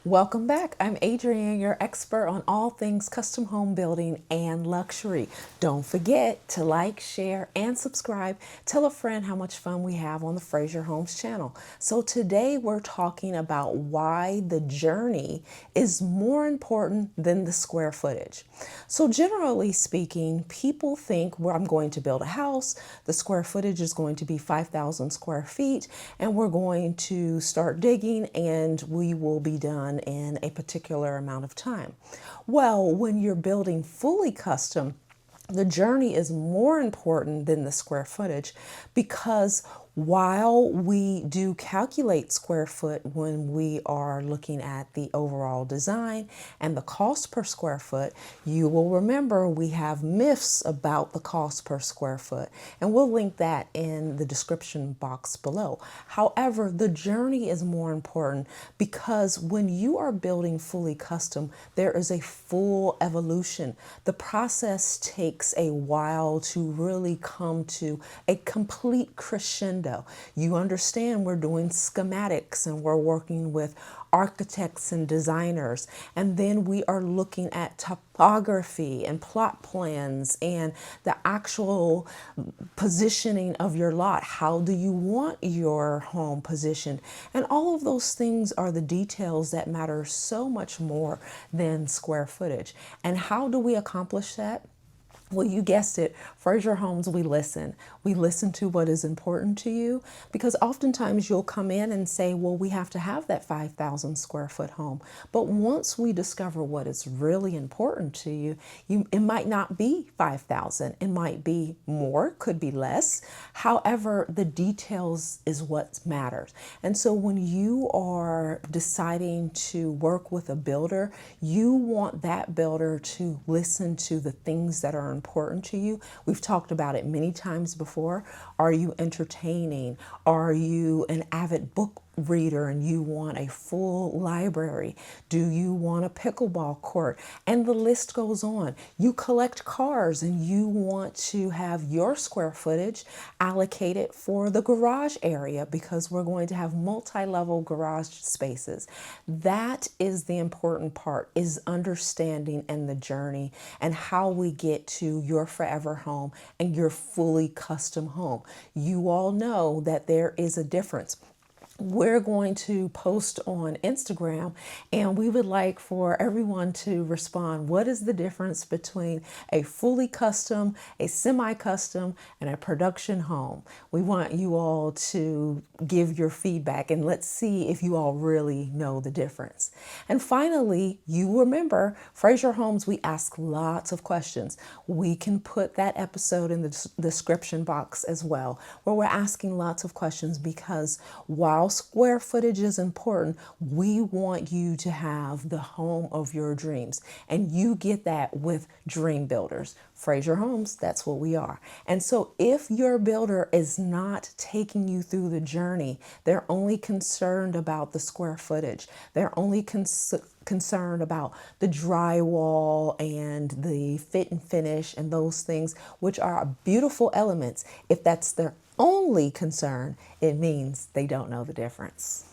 Welcome back. I'm Adrienne, your expert on all things custom home building and luxury. Don't forget to like, share, and subscribe. Tell a friend how much fun we have on the Frazier Homes channel. So today we're talking about why the journey is more important than the square footage. So generally speaking, people think, well, I'm going to build a house, the square footage is going to be 5,000 square feet, and we're going to start digging and we will be done in a particular amount of time. Well, when you're building fully custom, the journey is more important than the square footage, because while we do calculate square foot when we are looking at the overall design and the cost per square foot, you will remember we have myths about the cost per square foot, and we'll link that in the description box below. However, the journey is more important because when you are building fully custom, there is a full evolution. The process takes a while to really come to a complete crescendo. You understand we're doing schematics and we're working with architects and designers, and then we are looking at topography and plot plans and the actual positioning of your lot. How do you want your home positioned? And all of those things are the details that matter so much more than square footage. And how do we accomplish that? Well, you guessed it, Frazier Homes, we listen. We listen to what is important to you, because oftentimes you'll come in and say, well, we have to have that 5,000 square foot home. But once we discover what is really important to you, it might not be 5,000. It might be more, could be less. However, the details is what matters. And so when you are deciding to work with a builder, you want that builder to listen to the things that are important to you. We've talked about it many times before. Are you entertaining? Are you an avid book reader and you want a full library? Do you want a pickleball court? And the list goes on. You collect cars and you want to have your square footage allocated for the garage area because we're going to have multi-level garage spaces. That is the important part, is understanding and the journey and how we get to your forever home and your fully custom home. You all know that there is a difference. We're going to post on Instagram, and we would like for everyone to respond. What is the difference between a fully custom, a semi-custom, and a production home? We want you all to give your feedback, and let's see if you all really know the difference. And finally, you remember, Frazier Homes, we ask lots of questions. We can put that episode in the description box as well, where we're asking lots of questions, because while square footage is important, we want you to have the home of your dreams. And you get that with Dream Builders. Frazier Homes, that's what we are. And so if your builder is not taking you through the journey, they're only concerned about the square footage, they're only concerned about the drywall and the fit and finish and those things, which are beautiful elements. If that's their only concern, it means they don't know the difference.